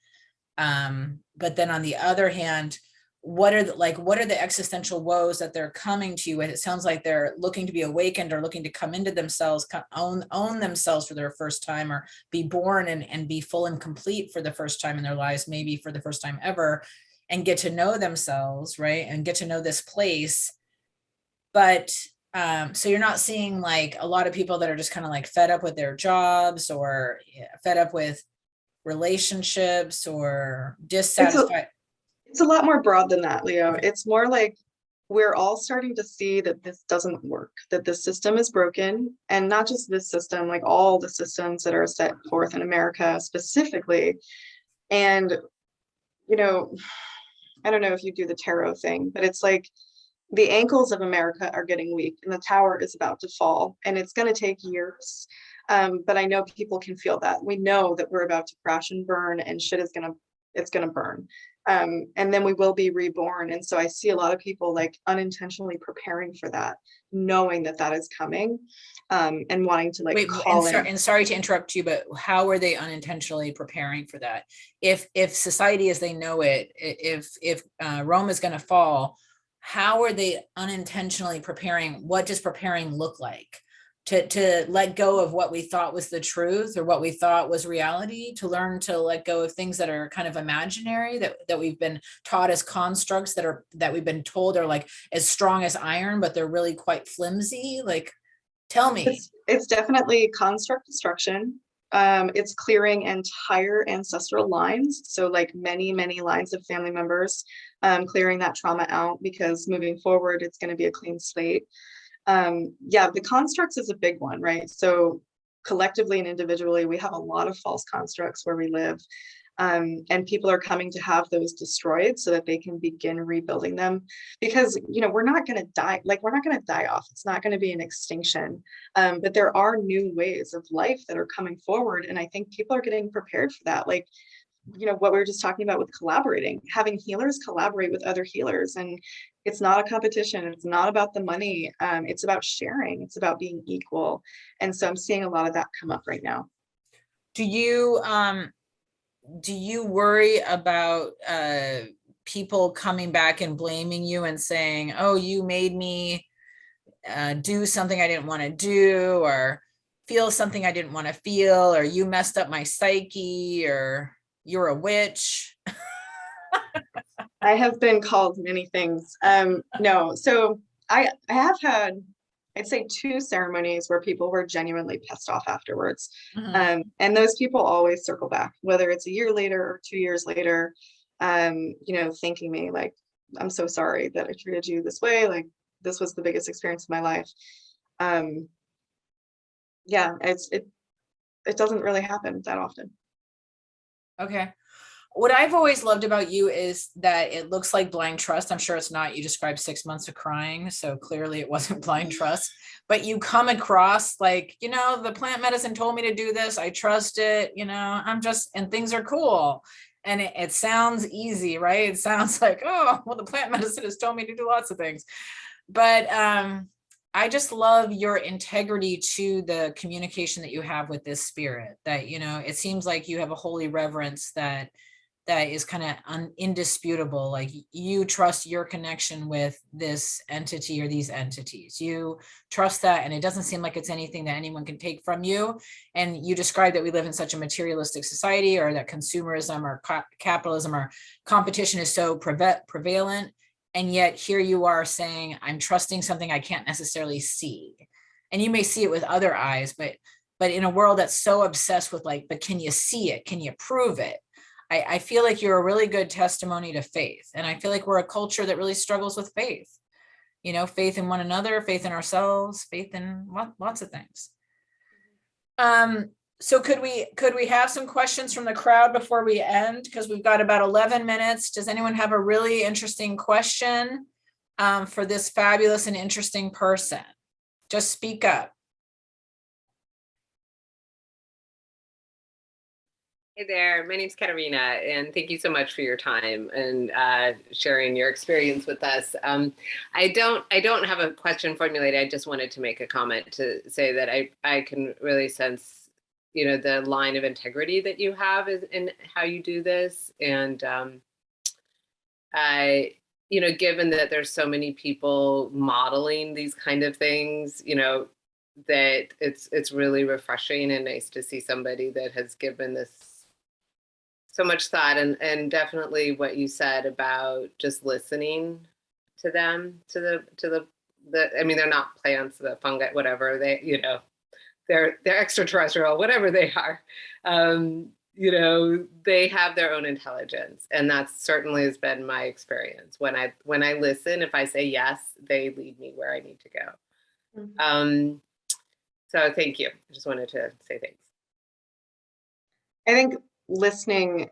But then on the other hand, what are the existential woes that they're coming to you with? It sounds like they're looking to be awakened, or looking to come into themselves, own themselves for their first time, or be born and be full and complete for the first time in their lives, maybe for the first time ever, and get to know themselves, right? And get to know this place. But so you're not seeing like a lot of people that are just kind of like fed up with their jobs, or fed up with relationships, or It's a dissatisfied. it's a lot more broad than that, Leo. It's more like we're all starting to see that this doesn't work, that the system is broken, and not just this system, like all the systems that are set forth in America specifically. And, you know, I don't know if you do the tarot thing, but it's like the ankles of America are getting weak and the tower is about to fall, and it's going to take years. But I know people can feel that. We know that we're about to crash and burn, and shit is it's gonna burn. And then we will be reborn. And so I see a lot of people like unintentionally preparing for that, knowing that that is coming, and wanting to like Wait, call in. and sorry to interrupt you, but how are they unintentionally preparing for that? If society as they know it, if Rome is going to fall, how are they unintentionally preparing? What does preparing look like? To let go of what we thought was the truth, or what we thought was reality, to learn to let go of things that are kind of imaginary, that we've been taught as constructs, that we've been told are like as strong as iron, but they're really quite flimsy. Like, tell me. It's definitely construct destruction. It's clearing entire ancestral lines. So like many lines of family members, clearing that trauma out, because moving forward, it's going to be a clean slate. Yeah, the constructs is a big one, right? So collectively and individually, we have a lot of false constructs where we live. And people are coming to have those destroyed so that they can begin rebuilding them, because we're not going to die, like we're not going to die off, it's not going to be an extinction. But there are new ways of life that are coming forward, and I think people are getting prepared for that. Like what we were just talking about with collaborating, having healers collaborate with other healers, and it's not a competition, it's not about the money, it's about sharing, it's about being equal. And so I'm seeing a lot of that come up right now. Do you worry about people coming back and blaming you and saying, oh, you made me do something I didn't want to do, or feel something I didn't want to feel, or you messed up my psyche, or you're a witch? I have been called many things. No, so I have had, I'd say, two ceremonies where people were genuinely pissed off afterwards. Mhm. And those people always circle back, whether it's a year later or 2 years later, thanking me like, I'm so sorry that I treated you this way. Like, this was the biggest experience of my life. Um, yeah, it doesn't really happen that often. Okay. What I've always loved about you is that it looks like blind trust. I'm sure it's not. You described 6 months of crying, so clearly it wasn't blind trust. But you come across like, the plant medicine told me to do this. I trust it. And things are cool. And it sounds easy, right? It sounds like, oh, well, the plant medicine has told me to do lots of things. But I just love your integrity to the communication that you have with this spirit, that, it seems like you have a holy reverence that is kind of indisputable. Like, you trust your connection with this entity or these entities. You trust that, and it doesn't seem like it's anything that anyone can take from you. And you describe that we live in such a materialistic society, or that consumerism or capitalism or competition is so prevalent. And yet here you are saying, I'm trusting something I can't necessarily see. And you may see it with other eyes, but in a world that's so obsessed with like, but can you see it? Can you prove it? I feel like you're a really good testimony to faith. And I feel like we're a culture that really struggles with faith, faith in one another, faith in ourselves, faith in lots of things. So could we have some questions from the crowd before we end? Because we've got about 11 minutes. Does anyone have a really interesting question for this fabulous and interesting person? Just speak up. Hey there, my name's Katerina, and thank you so much for your time and sharing your experience with us. I don't have a question formulated. I just wanted to make a comment to say that I can really sense, the line of integrity that you have in how you do this, and given that there's so many people modeling these kind of things, that it's really refreshing and nice to see somebody that has given this so much thought, and definitely what you said about just listening to them, to the I mean, they're not plants, the fungi, whatever they're extraterrestrial, whatever they are. They have their own intelligence, and that certainly has been my experience. When I listen, if I say yes, they lead me where I need to go. Mm-hmm. So thank you. I just wanted to say thanks. I think listening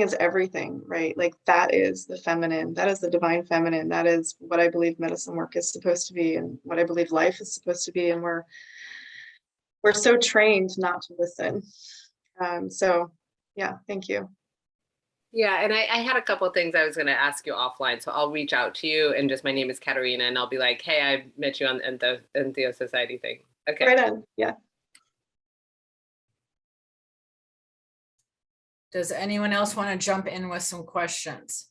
is everything, right? Like, that is the feminine, that is the divine feminine, that is what I believe medicine work is supposed to be, and what I believe life is supposed to be. And we're so trained not to listen. So yeah, thank you. Yeah, and I had a couple of things I was going to ask you offline, so I'll reach out to you, and just, my name is Katerina, and I'll be like, hey, I met you on the Entheo Society thing. Okay. Right on. Yeah. Does anyone else want to jump in with some questions?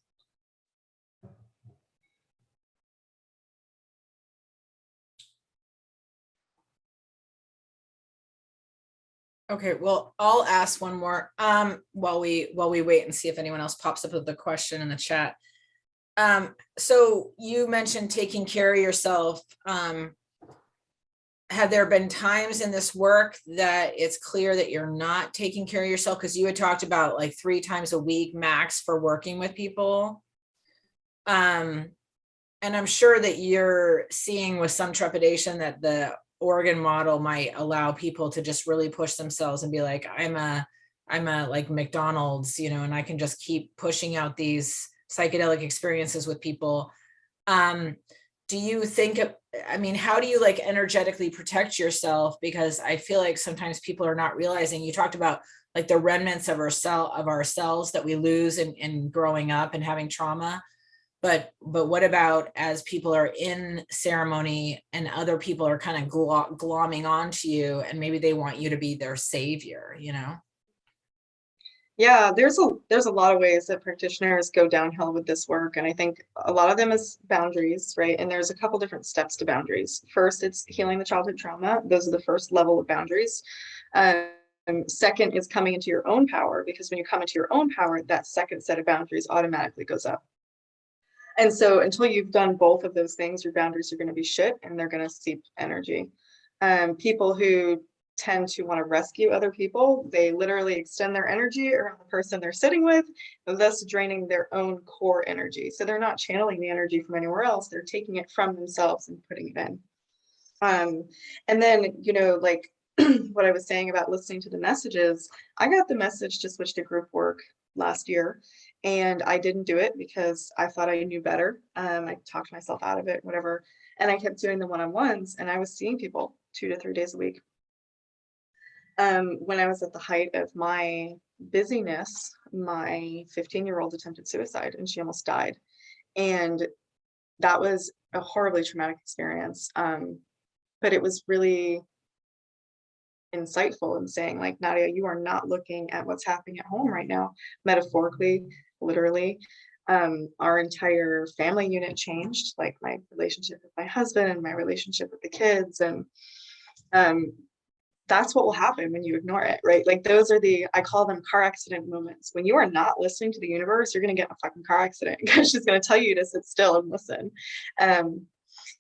Okay, well, I'll ask one more while we wait and see if anyone else pops up with the question in the chat. So you mentioned taking care of yourself. Have there been times in this work that it's clear that you're not taking care of yourself? Because you had talked about like 3 times a week max for working with people. And I'm sure that you're seeing with some trepidation that the Oregon model might allow people to just really push themselves and be like, I'm a like McDonald's, and I can just keep pushing out these psychedelic experiences with people. Do you think, how do you like energetically protect yourself? Because I feel like sometimes people are not realizing, you talked about like the remnants of ourselves that we lose in growing up and having trauma. But what about as people are in ceremony and other people are kind of glomming onto you, and maybe they want you to be their savior, you know? Yeah, there's a lot of ways that practitioners go downhill with this work, and I think a lot of them is boundaries, right? And there's a couple different steps to boundaries. First, it's healing the childhood trauma. Those are the first level of boundaries. Second is coming into your own power, because when you come into your own power, that second set of boundaries automatically goes up. And so until you've done both of those things, your boundaries are going to be shit and they're going to seep energy. People who tend to want to rescue other people, they literally extend their energy around the person they're sitting with, thus draining their own core energy. So they're not channeling the energy from anywhere else, they're taking it from themselves and putting it in. And then, you know, like what I was saying about listening to the messages, I got the message to switch to group work last year, and I didn't do it because I thought I knew better. I talked myself out of it, whatever. And I kept doing the one-on-ones, and I was seeing people 2 to 3 days a week. When I was at the height of my busyness, my 15-year-old attempted suicide and she almost died. And that was a horribly traumatic experience. But it was really insightful in saying, like, Nadia, you are not looking at what's happening at home right now, metaphorically, literally. Our entire family unit changed, like my relationship with my husband and my relationship with the kids. And that's what will happen when you ignore it, right? Like those are I call them car accident moments. When you are not listening to the universe, you're going to get in a fucking car accident because she's going to tell you to sit still and listen.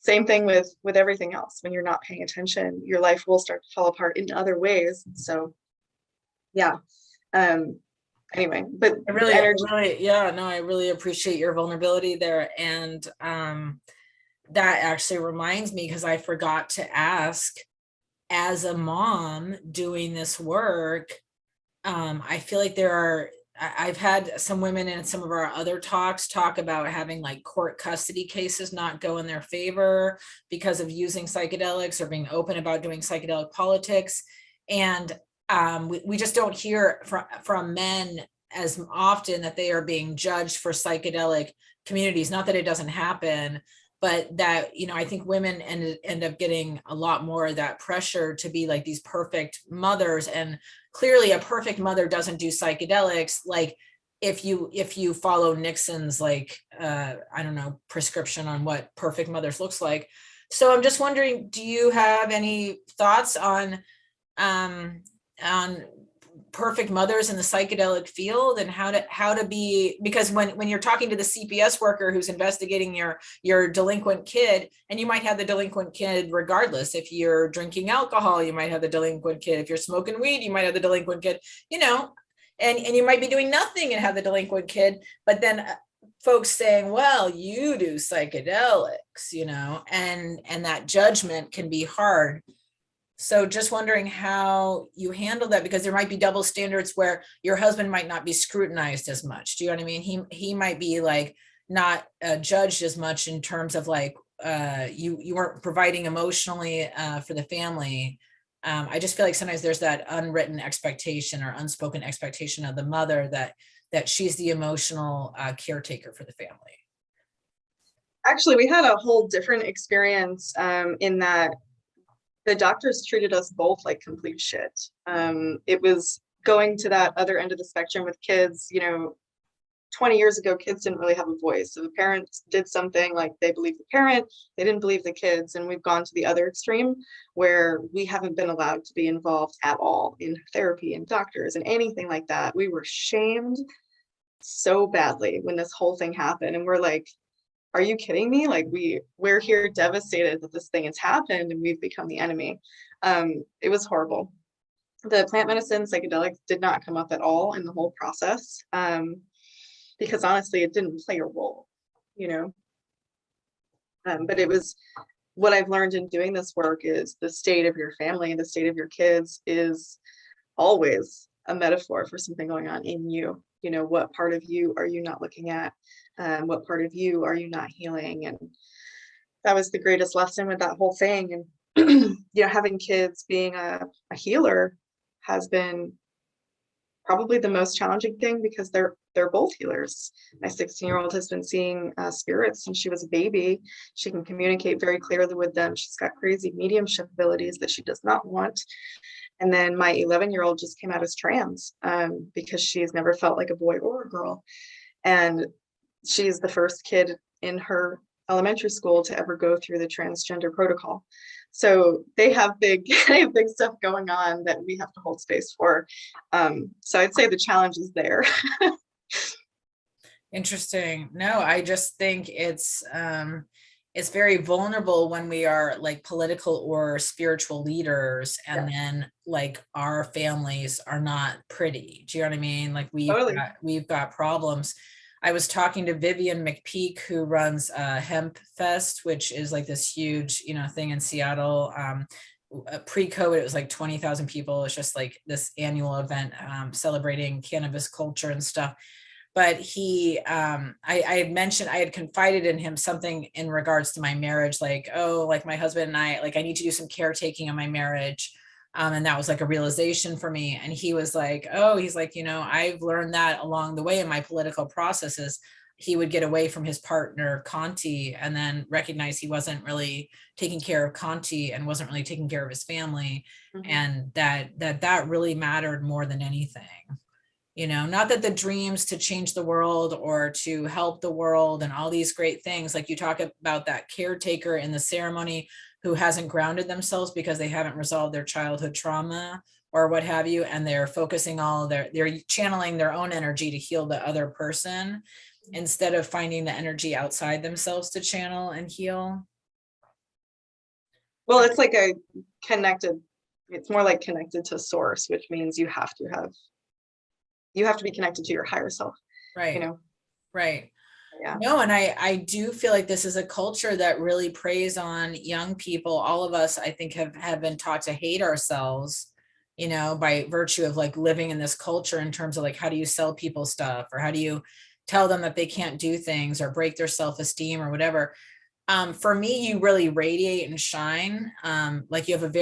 Same thing with everything else. When you're not paying attention, your life will start to fall apart in other ways. So yeah. Anyway, but I really, yeah, no, I really appreciate your vulnerability there. And that actually reminds me, because I forgot to ask, as a mom doing this work, I feel like I've had some women in some of our other talks talk about having like court custody cases not go in their favor because of using psychedelics or being open about doing psychedelic politics. And we just don't hear from men as often that they are being judged for psychedelic communities. Not that it doesn't happen, but that, you know, I think women end up getting a lot more of that pressure to be like these perfect mothers. And clearly a perfect mother doesn't do psychedelics. Like if you follow Nixon's, like, I don't know, prescription on what perfect mothers looks like. So I'm just wondering, do you have any thoughts on perfect mothers in the psychedelic field, and how to be, because when you're talking to the CPS worker who's investigating your delinquent kid, and you might have the delinquent kid regardless. If you're drinking alcohol, you might have the delinquent kid. If you're smoking weed, you might have the delinquent kid, you know, and you might be doing nothing and have the delinquent kid. But then folks saying, well, you do psychedelics, you know, and that judgment can be hard. So just wondering how you handle that, because there might be double standards where your husband might not be scrutinized as much. Do you know what I mean? He might be like not judged as much in terms of like you weren't providing emotionally for the family. I just feel like sometimes there's that unwritten expectation or unspoken expectation of the mother that she's the emotional caretaker for the family. Actually, we had a whole different experience in that the doctors treated us both like complete shit. It was going to that other end of the spectrum with kids. You know, 20 years ago, kids didn't really have a voice. So the parents did something, like they believed the parent, they didn't believe the kids. And we've gone to the other extreme where we haven't been allowed to be involved at all in therapy and doctors and anything like that. We were shamed so badly when this whole thing happened. And we're like, are you kidding me? Like we're here devastated that this thing has happened and we've become the enemy. It was horrible. The plant medicine psychedelics did not come up at all in the whole process, because honestly, it didn't play a role, you know. But it was, what I've learned in doing this work is the state of your family, the state of your kids is always a metaphor for something going on in you. You know, what part of you are you not looking at? What part of you are you not healing? And that was the greatest lesson with that whole thing. And you know, having kids, being a healer has been probably the most challenging thing, because they're both healers. My 16-year-old has been seeing spirits since she was a baby. She can communicate very clearly with them. She's got crazy mediumship abilities that she does not want. And then my 11-year-old just came out as trans, because she's never felt like a boy or a girl. And she's the first kid in her elementary school to ever go through the transgender protocol. So they have big, they have big stuff going on that we have to hold space for. So I'd say the challenge is there. Interesting. No, I just think it's very vulnerable when we are like political or spiritual leaders, and then like our families are not pretty. Do you know what I mean? Like Totally. we've got problems. I was talking to Vivian McPeak, who runs Hemp Fest, which is like this huge, thing in Seattle. Pre-COVID, it was like 20,000 people. It's just like this annual event celebrating cannabis culture and stuff. But I had mentioned, I had confided in him something in regards to my marriage, like, oh, like my husband and I, like I need to do some caretaking on my marriage. And that was like a realization for me. And he was like, oh, he's like, I've learned that along the way in my political processes. He would get away from his partner, Conti, and then recognize he wasn't really taking care of Conti and wasn't really taking care of his family. Mm-hmm. And that really mattered more than anything. Not that the dreams to change the world or to help the world and all these great things, like you talk about that caretaker in the ceremony who hasn't grounded themselves because they haven't resolved their childhood trauma or what have you, and they're focusing they're channeling their own energy to heal the other person instead of finding the energy outside themselves to channel and heal. Well, it's like it's more like connected to source, which means you have to be connected to your higher self. Right. Right. Yeah. No, and I do feel like this is a culture that really preys on young people. All of us, I think, have been taught to hate ourselves, by virtue of like living in this culture in terms of like, how do you sell people stuff, or how do you tell them that they can't do things or break their self-esteem or whatever. For me, you really radiate and shine. Like you have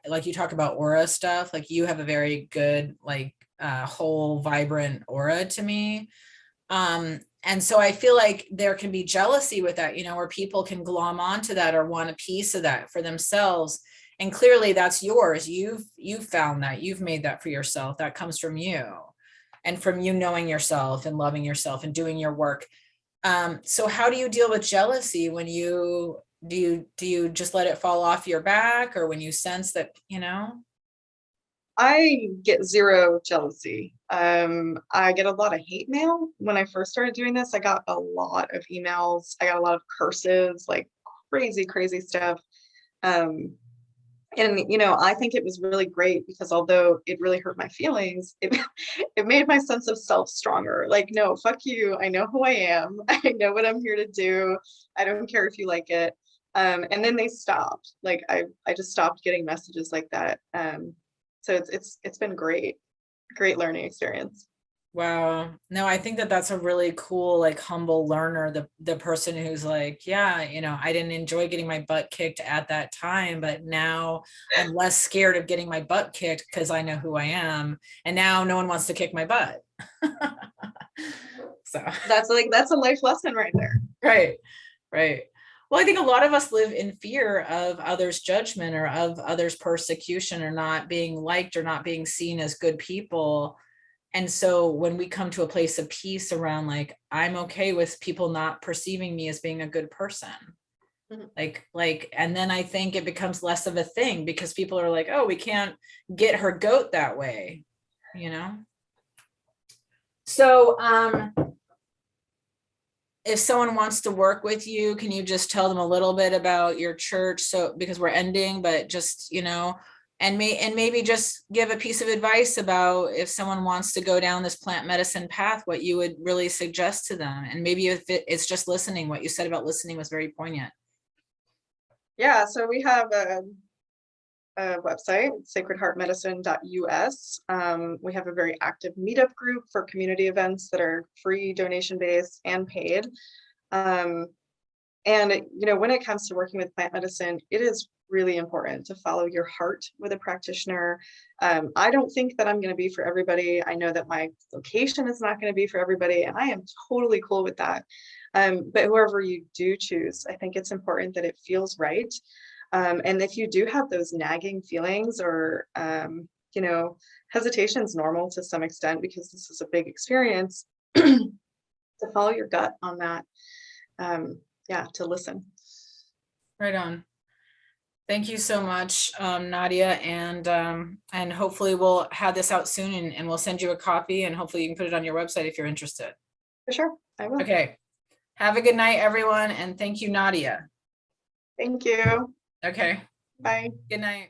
like you talk about aura stuff, like you have a very good, like whole vibrant aura to me. And so I feel like there can be jealousy with that, where people can glom onto that or want a piece of that for themselves. And clearly that's yours. You've found that, you've made that for yourself. That comes from you and from you knowing yourself and loving yourself and doing your work. So how do you deal with jealousy when do you just let it fall off your back, or when you sense that, I get zero jealousy. I get a lot of hate mail. When I first started doing this, I got a lot of emails. I got a lot of curses, like crazy, crazy stuff. And I think it was really great, because although it really hurt my feelings, it made my sense of self stronger. Like, no, fuck you. I know who I am. I know what I'm here to do. I don't care if you like it. And then they stopped. Like I just stopped getting messages like that. So it's been great learning experience. Wow. No, I think that's a really cool, like humble learner, the person who's like, yeah, I didn't enjoy getting my butt kicked at that time, but now I'm less scared of getting my butt kicked because I know who I am. And now no one wants to kick my butt. So that's a life lesson right there. Right. Right. Well, I think a lot of us live in fear of others' judgment or of others' persecution, or not being liked or not being seen as good people. And so when we come to a place of peace around like, I'm okay with people not perceiving me as being a good person. Mm-hmm. And then I think it becomes less of a thing, because people are like, oh, we can't get her goat that way, So, if someone wants to work with you, can you just tell them a little bit about your church? So, because we're ending, but just, and maybe just give a piece of advice about if someone wants to go down this plant medicine path, what you would really suggest to them. And maybe if it's just listening, what you said about listening was very poignant. Yeah. So we have a website, sacredheartmedicine.us. We have a very active meetup group for community events that are free, donation-based, and paid. And when it comes to working with plant medicine, it is really important to follow your heart with a practitioner. I don't think that I'm going to be for everybody. I know that my location is not going to be for everybody, and I am totally cool with that. But whoever you do choose, I think it's important that it feels right. And if you do have those nagging feelings or, you know, hesitation is normal to some extent because this is a big experience, to follow your gut on that. Yeah, to listen. Right on. Thank you so much, Nadia, and hopefully we'll have this out soon, and we'll send you a copy, and hopefully you can put it on your website if you're interested. For sure, I will. Okay. Have a good night, everyone, and thank you, Nadia. Thank you. Okay. Bye. Good night.